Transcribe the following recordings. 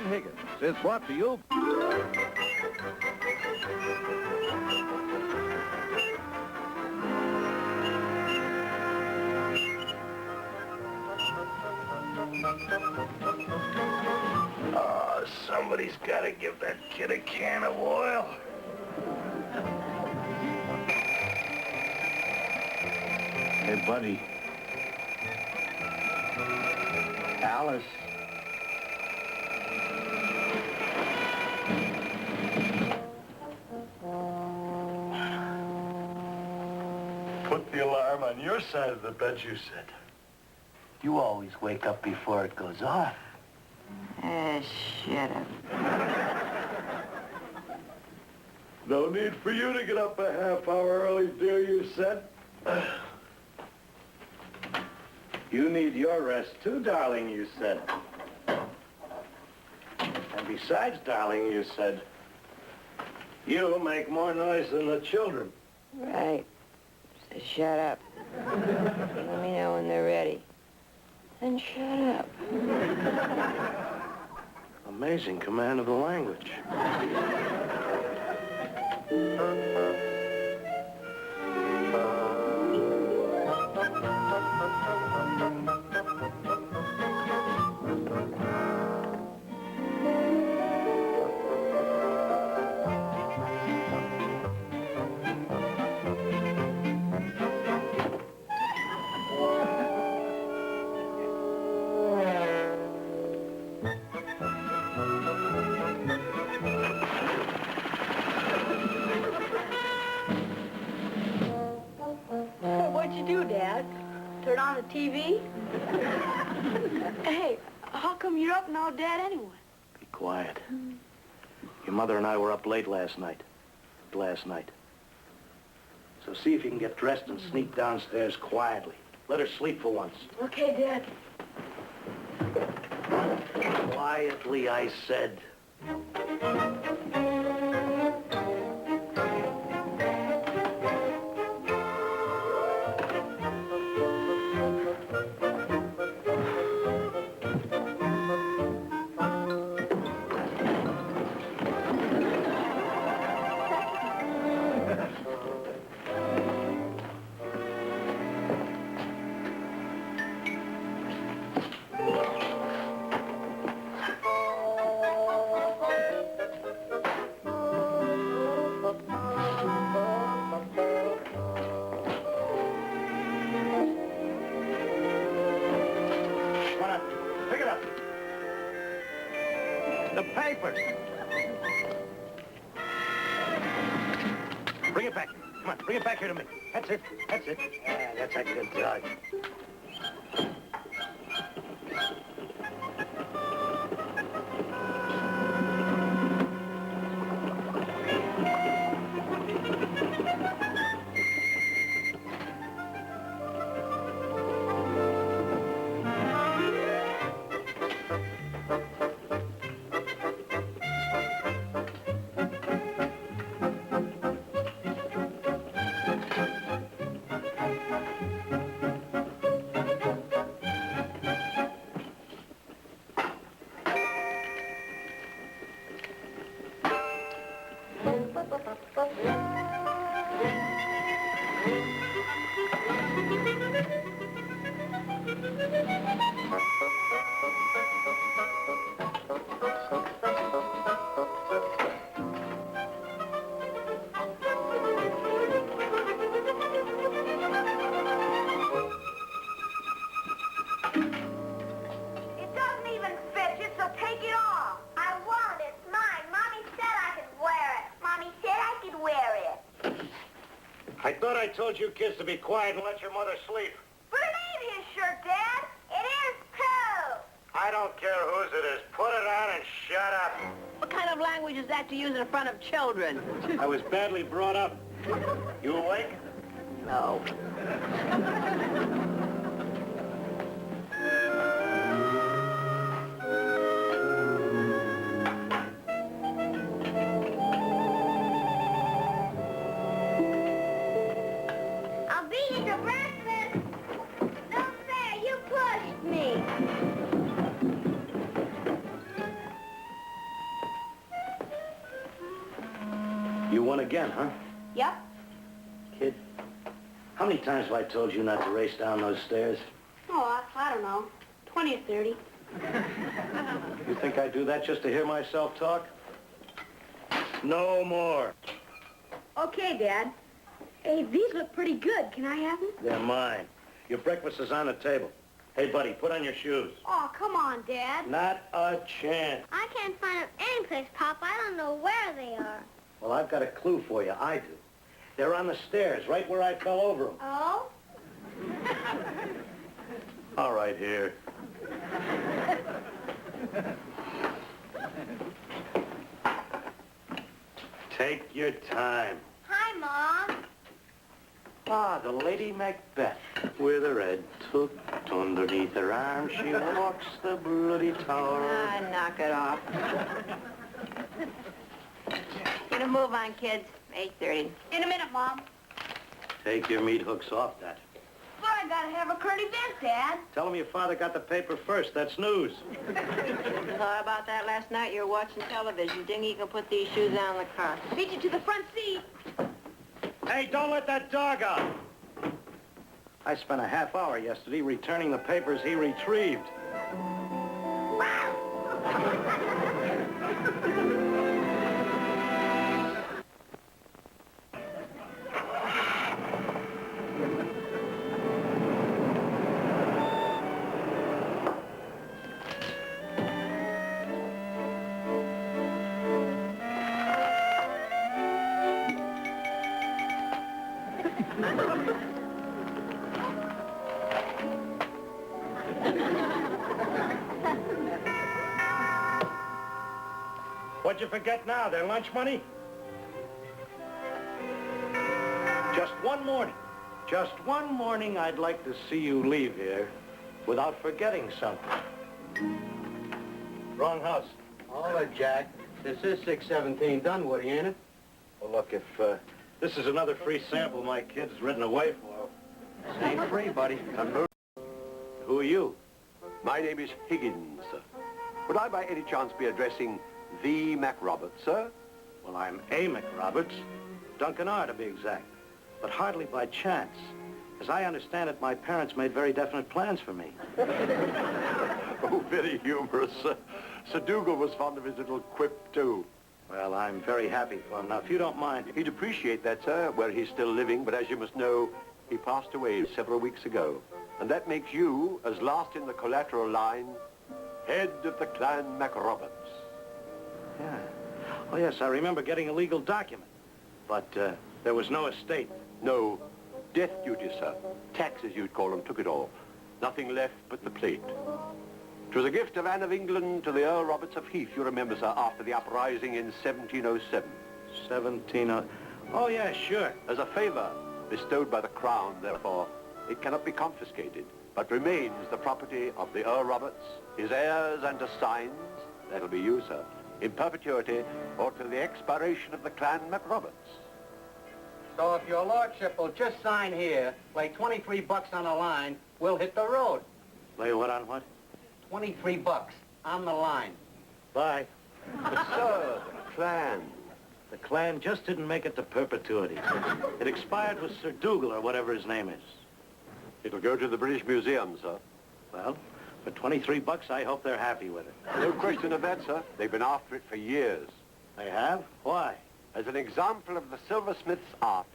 Higgins is brought to you. Oh, somebody's got to give that kid a can of oil. Hey, buddy. Alice. Put the alarm on your side of the bed, you said. You always wake up before it goes off. Shut up. No need for you to get up a half hour early, dear, you said. You need your rest too, darling, you said. And besides, darling, you said, you make more noise than the children. Right. So shut up. Let me know when they're ready. Then shut up. Amazing command of the language. What'd you do, Dad? Turn on the TV? Hey, how come you're up now, Dad, anyway? Be quiet. Your mother and I were up late last night. So see if you can get dressed and sneak downstairs quietly. Let her sleep for once. Okay, Dad. Quietly, I said. The papers. Bring it back. Come on, bring it back here to me. That's it. Yeah, that's a good dog. I told you kids to be quiet and let your mother sleep? But it ain't his shirt, Dad. It is too. I don't care whose it is. Put it on and shut up. What kind of language is that to use in front of children? I was badly brought up. You awake? No. I'll be here till breakfast. No fair, you pushed me. You won again, huh? Yep. Kid, how many times have I told you not to race down those stairs? Oh, I don't know. 20 or 30. You think I do that just to hear myself talk? No more. Okay, Dad. Hey, these look pretty good. Can I have them? They're mine. Your breakfast is on the table. Hey, buddy, put on your shoes. Oh, come on, Dad. Not a chance. I can't find them anyplace, Pop. I don't know where they are. Well, I've got a clue for you. I do. They're on the stairs, right where I fell over them. Oh? All right, here. Take your time. Hi, Mom. Ah, the Lady Macbeth. With her head tucked underneath her arm, she walks the bloody tower. Ah, knock it off. Get a move on, kids. 8:30. In a minute, Mom. Take your meat hooks off that. But I gotta have a current event, Dad. Tell him your father got the paper first. That's news. Thought about that last night. You're watching television. Dingy, you can put these shoes on the car. Beat you to the front seat. Hey, don't let that dog out. I spent a half hour yesterday returning the papers he retrieved. What'd you forget now? Their lunch money? Just one morning I'd like to see you leave here without forgetting something. Wrong house. Hold it, Jack. This is 617 Dunwoody, ain't it? Well, look, if this is another free sample my kid's ridden away for. This ain't free, buddy. Who are you? My name is Higgins, sir. Would I by any chance be addressing the Mac Roberts, sir? Well, I'm A. McRoberts, Duncan R. to be exact, but hardly by chance. As I understand it, my parents made very definite plans for me. Oh, very humorous, sir. Sir Dougal was fond of his little quip, too. Well, I'm very happy for him. Now, if you don't mind... He'd appreciate that, sir, where he's still living, but as you must know, he passed away several weeks ago. And that makes you, as last in the collateral line, head of the clan Mac Roberts. Yeah. Oh, yes, I remember getting a legal document. But there was no estate. No, death duty, sir. Taxes, you'd call them, took it all. Nothing left but the plate. It was a gift of Anne of England to the Earl Roberts of Heath, you remember, sir, after the uprising in 1707. 17... Oh, yeah, sure. As a favor bestowed by the Crown, therefore, it cannot be confiscated, but remains the property of the Earl Roberts, his heirs and assigns, that'll be you, sir, in perpetuity or till the expiration of the clan MacRoberts. So if your lordship will just sign here, lay 23 bucks on the line, we'll hit the road. Lay what on what? 23 bucks on the line. Bye. But, sir, the clan. The clan just didn't make it to perpetuity. It expired with Sir Dougal or whatever his name is. It'll go to the British Museum, sir. Well, for 23 bucks, I hope they're happy with it. No question of that, sir. They've been after it for years. They have? Why? As an example of the silversmith's art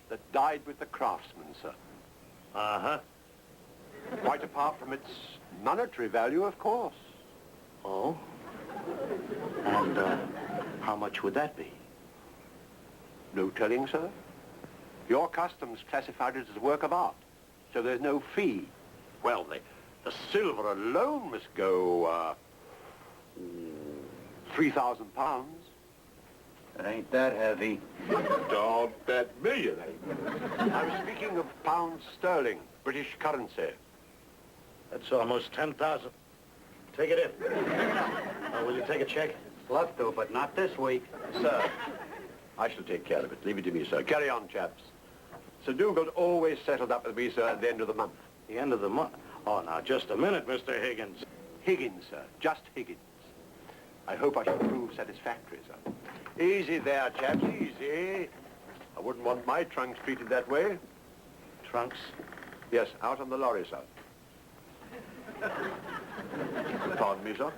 that died with the craftsman, sir. Uh-huh. Quite apart from its monetary value, of course. Oh? And, how much would that be? No telling, sir. Your customs classified it as a work of art, so there's no fee. Well, the silver alone must go, 3,000 pounds. It ain't that heavy. Don't bet me it ain't. I was speaking of pounds sterling, British currency. That's almost 10,000. Take it in. Will you take a check? Love to, but not this week. Sir, I shall take care of it. Leave it to me, sir. Carry on, chaps. Sir Dougal's always settled up with me, sir, at the end of the month. The end of the month? Oh, now, just a minute, Mr. Higgins. Higgins, sir. Just Higgins. I hope I shall prove satisfactory, sir. Easy there, chaps, easy. I wouldn't want my trunks treated that way. Trunks? Yes, out on the lorry, sir. Pardon me, sir.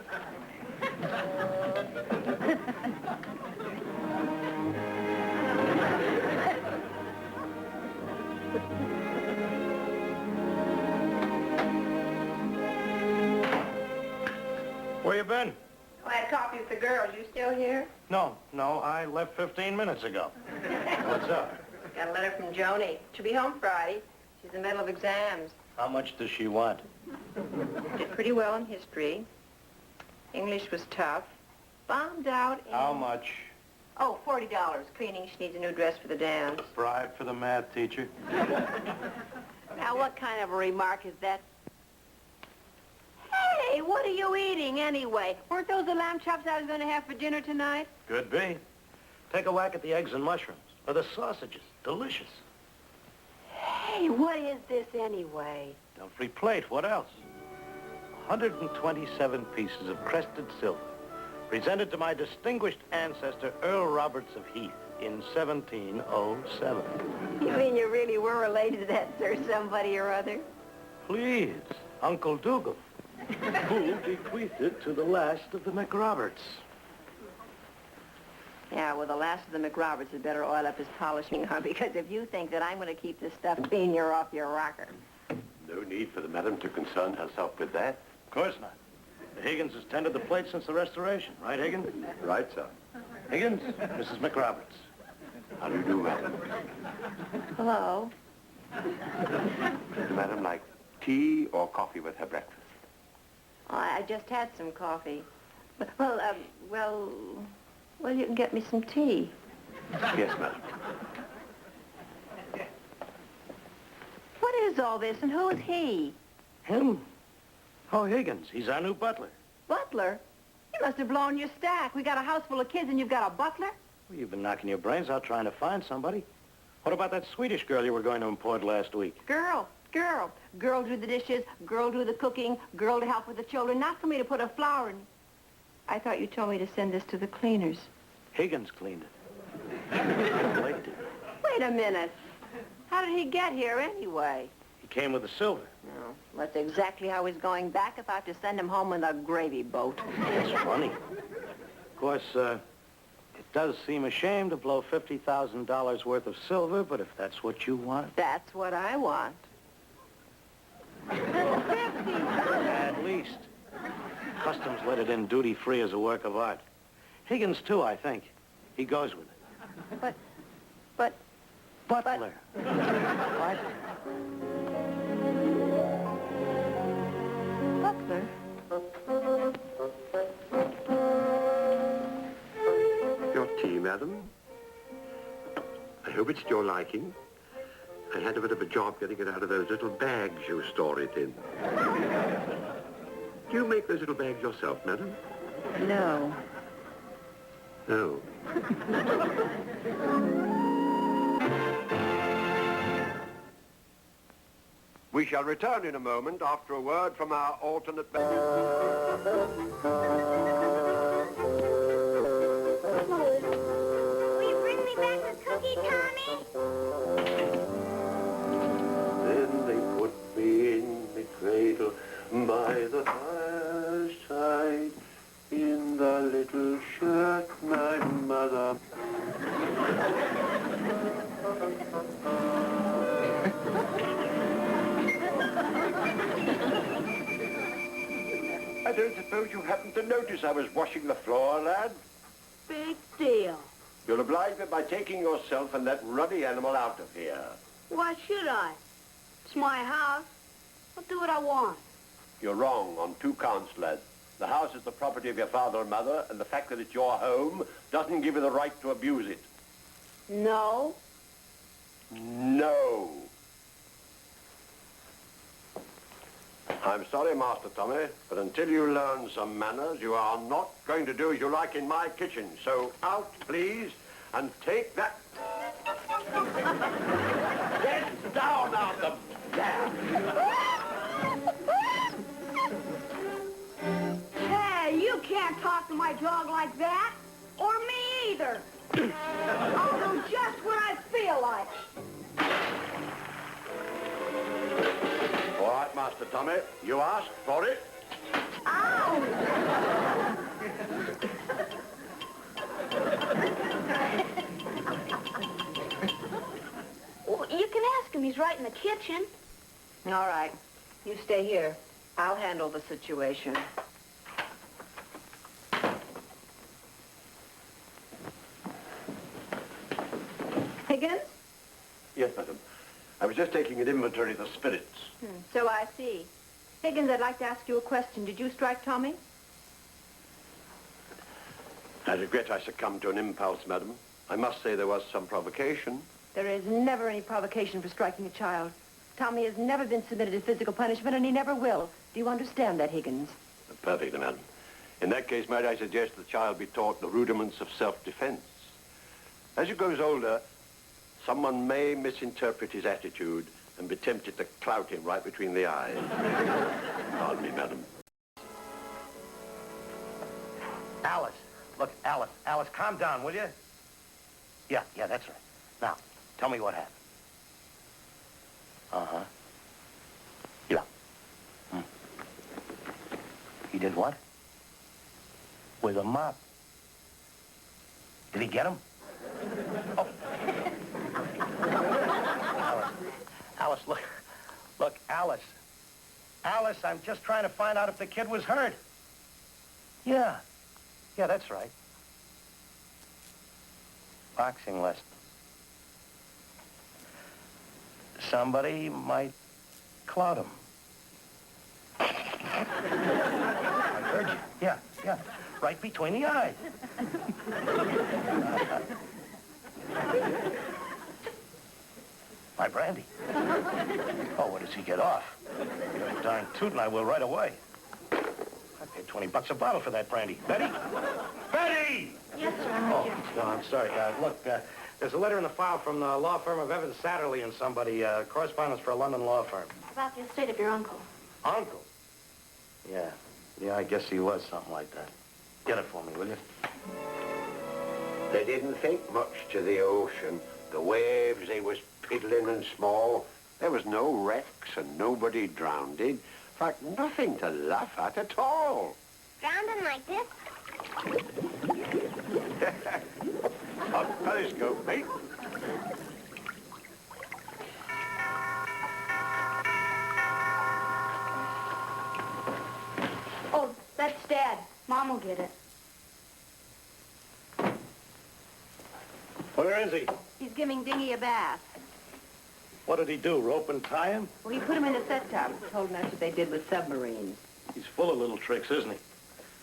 Where you been? I had coffee with the girls. You still here? No, I left 15 minutes ago. What's up? Got a letter from Joni. She'll be home Friday. She's in the middle of exams. How much does she want? Did pretty well in history. English was tough. Bombed out in... How much? Oh, $40. Cleaning. She needs a new dress for the dance. Bribe for the math teacher? Now, what kind of a remark is that? Hey, what are you eating anyway? Weren't those the lamb chops I was going to have for dinner tonight? Could be. Take a whack at the eggs and mushrooms. Or the sausages. Delicious. Hey, what is this anyway? Don't free plate. What else? 127 pieces of crested silver, presented to my distinguished ancestor, Earl Roberts of Heath, in 1707. You mean you really were related to that Sir Somebody or other? Please, Uncle Dougal, who bequeathed it to the last of the McRoberts. Yeah, well, the last of the McRoberts had better oil up his polishing arm, because if you think that I'm going to keep this stuff clean, you're off your rocker. No need for the madam to concern herself with that. Of course not. The Higgins has tended the plate since the Restoration. Right, Higgins? Right, sir. Higgins, Mrs. McRoberts. How do you do, madam? Hello. Does the madam like tea or coffee with her breakfast? Oh, I just had some coffee. Well, you can get me some tea. Yes, madam. What is all this, and who is he? Him? Oh, Higgins. He's our new butler. Butler? You must have blown your stack. We got a house full of kids, and you've got a butler? Well, you've been knocking your brains out trying to find somebody. What about that Swedish girl you were going to import last week? Girl. Girl do the dishes, girl do the cooking, girl to help with the children, not for me to put a flower in. I thought you told me to send this to the cleaners. Higgins cleaned it. Late did. Wait a minute. How did he get here anyway? He came with the silver. No, that's exactly how he's going back if I have to send him home in a gravy boat. That's funny. Of course, it does seem a shame to blow $50,000 worth of silver, but if that's what you want... That's what I want. 50! At least. Customs let it in duty-free as a work of art. Higgins, too, I think. He goes with it. But... Butler. What? Butler? Your tea, madam. I hope it's to your liking. I had a bit of a job getting it out of those little bags you store it in. Do you make those little bags yourself, madam? No. No. We shall return in a moment after a word from our alternate menu. Will you bring me back the cookie, Tommy? Then they put me in the cradle by the fireside in the little shirt my mother... I don't suppose you happened to notice I was washing the floor, lad? Big deal. You'll oblige me by taking yourself and that ruddy animal out of here. Why should I? It's my house. I'll do what I want. You're wrong on 2 counts, lad. The house is the property of your father and mother, and the fact that it's your home doesn't give you the right to abuse it. No. No. I'm sorry, Master Tommy, but until you learn some manners, you are not going to do as you like in my kitchen. So out, please, and take that. Get down out of there. Hey, you can't talk to my dog like that. Or me either. I'll do just what I feel like. All right, Master Tommy, you asked for it. Ow! Well, you can ask him. He's right in the kitchen. All right. You stay here. I'll handle the situation. Higgins? Yes, madam. I was just taking an inventory of the spirits. So I see. Higgins, I'd like to ask you a question. Did you strike Tommy? I regret I succumbed to an impulse, madam. I must say there was some provocation. There is never any provocation for striking a child. Tommy has never been submitted to physical punishment, and he never will. Do you understand that, Higgins? Perfectly, madam. In that case, might I suggest the child be taught the rudiments of self-defense. As he grows older, someone may misinterpret his attitude and be tempted to clout him right between the eyes. Pardon me, madam. Alice. Look, Alice. Alice, calm down, will you? Yeah, that's right. Now, tell me what happened. Uh-huh. Yeah. He did what? With a mop. Did he get him? Oh. Alice, look, Alice. Alice, I'm just trying to find out if the kid was hurt. Yeah, that's right. Boxing lesson. Somebody might clout him. I heard you. Yeah. Right between the eyes. My brandy. Oh, what does he get off? Darn tootin' I will right away. I paid $20 a bottle for that brandy. Betty? Betty! Yes, sir. I'm here. No, I'm sorry. Look, there's a letter in the file from the law firm of Evans Satterley and somebody, correspondence for a London law firm. About the estate of your uncle. Uncle? Yeah, I guess he was something like that. Get it for me, will you? They didn't think much to the ocean. The waves, they was piddling and small. There was no wrecks and nobody drowned. In fact, nothing to laugh at all. Drowning like this? A periscope, mate. Oh, that's Dad. Mom will get it. Where is he? He's giving Dingy a bath. What did he do, rope and tie him? Well, he put him in a set top. Told him that's what they did with submarines. He's full of little tricks, isn't he?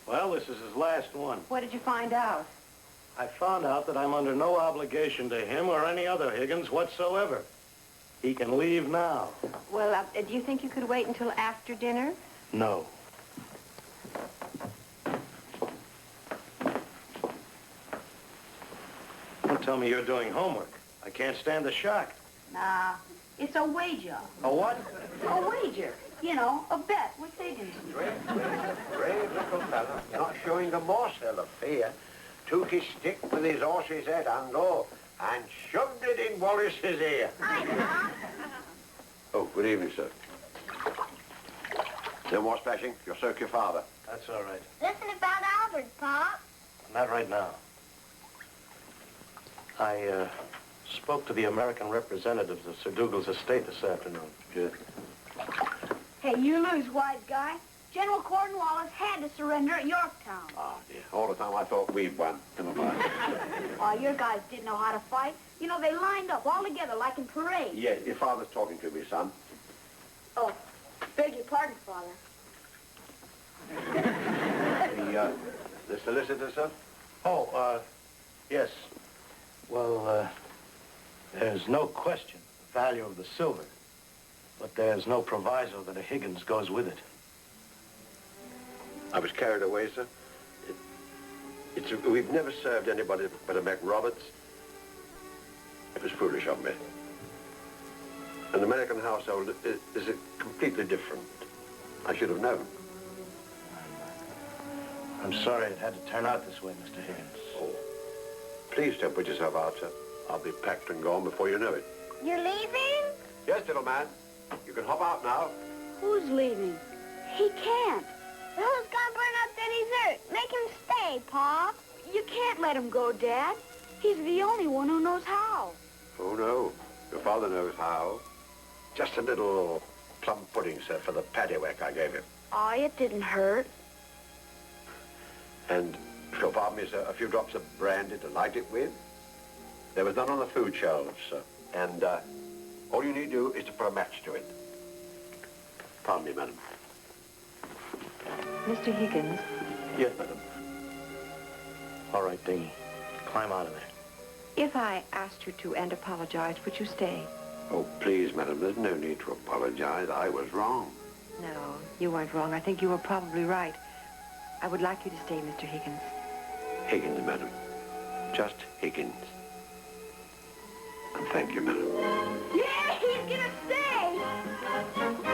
Well, this is his last one. What did you find out? I found out that I'm under no obligation to him or any other Higgins whatsoever. He can leave now. Well, do you think you could wait until after dinner? No. Don't tell me you're doing homework. I can't stand the shock. Nah, it's a wager. A what? A wager. You know, a bet with Higgins. Brave little fella, not showing a morsel of fear. Took his stick with his horse's head handle and shoved it in Wallace's ear. Oh, good evening, sir. No more splashing. You'll soak your father. That's all right. Listen about Albert, Pop. Not right now. I spoke to the American representatives of Sir Dougal's estate this afternoon. Good. Hey, you lose, wise guy. General Cornwallis had to surrender at Yorktown. Ah, dear. All the time I thought we'd won. Never mind. Oh, your guys didn't know how to fight. You know, they lined up all together like in parade. Yeah, your father's talking to me, son. Oh, beg your pardon, Father. The solicitor, sir? Oh, yes. Well, there's no question the value of the silver, but there's no proviso that a Higgins goes with it. I was carried away, sir. We've never served anybody but a McRoberts. It was foolish of me. An American household is completely different. I should have known. I'm sorry it had to turn out this way, Mr. Higgins. Oh, please don't put yourself out, sir. I'll be packed and gone before you know it. You're leaving? Yes, little man. You can hop out now. Who's leaving? He can't. Who's gonna burn up the dessert? Make him stay, Pa. You can't let him go, Dad. He's the only one who knows how. Oh, no. Your father knows how. Just a little plum pudding, sir, for the paddywhack I gave him. Oh, it didn't hurt. And, if you'll pardon me, sir, a few drops of brandy to light it with. There was none on the food shelves, sir. And all you need to do is to put a match to it. Pardon me, madam. Mr. Higgins, Yes, madam. All right, Dingy. Climb out of there. if I asked you to and apologized, would you stay? Oh, please, madam, there's no need to apologize. I was wrong. No, you weren't wrong. I think you were probably right. I would like you to stay, Mr. Higgins. Higgins, madam. Just Higgins. And thank you, madam. Yeah, he's gonna stay!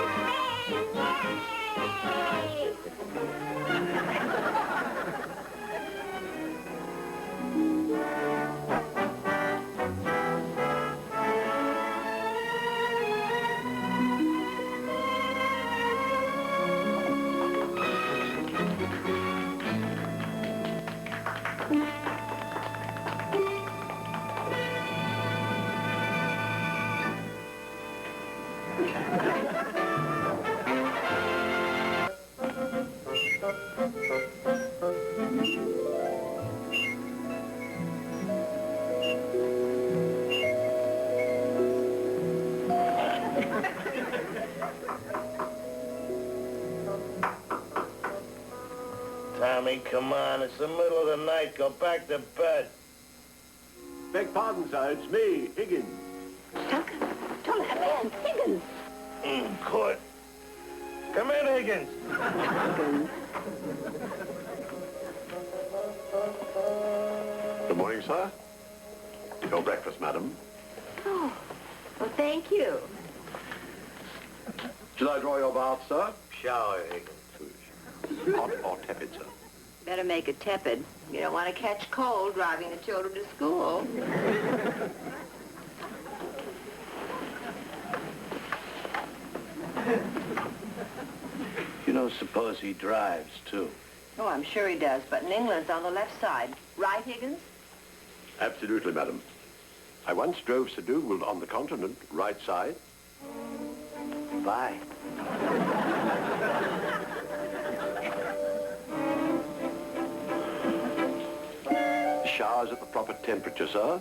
Tommy, come on. It's the middle of the night. Go back to bed. Beg pardon, sir. It's me, Higgins. Tucker, don't let him in. Higgins. Court. Come in, Higgins. Good morning, sir. Your breakfast, madam. Oh, well, thank you. Shall I draw your bath, sir? Shower, Higgins. Hot or tepid, sir? Better make it tepid. You don't want to catch cold driving the children to school. You don't suppose he drives, too? Oh, I'm sure he does, but in England it's on the left side. Right, Higgins? Absolutely, madam. I once drove Sir Dougal on the continent, right side. Bye. The shower's at the proper temperature, sir.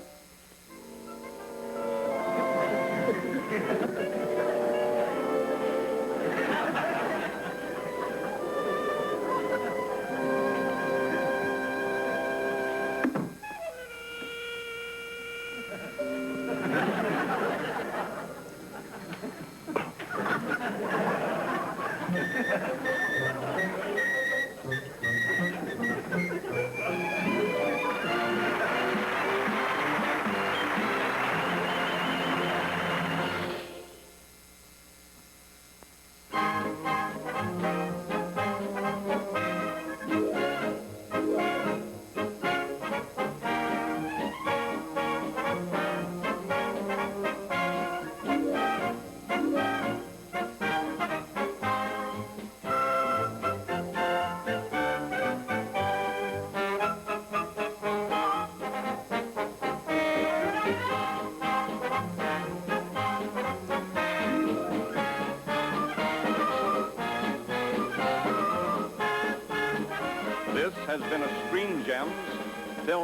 has been a Screen Gems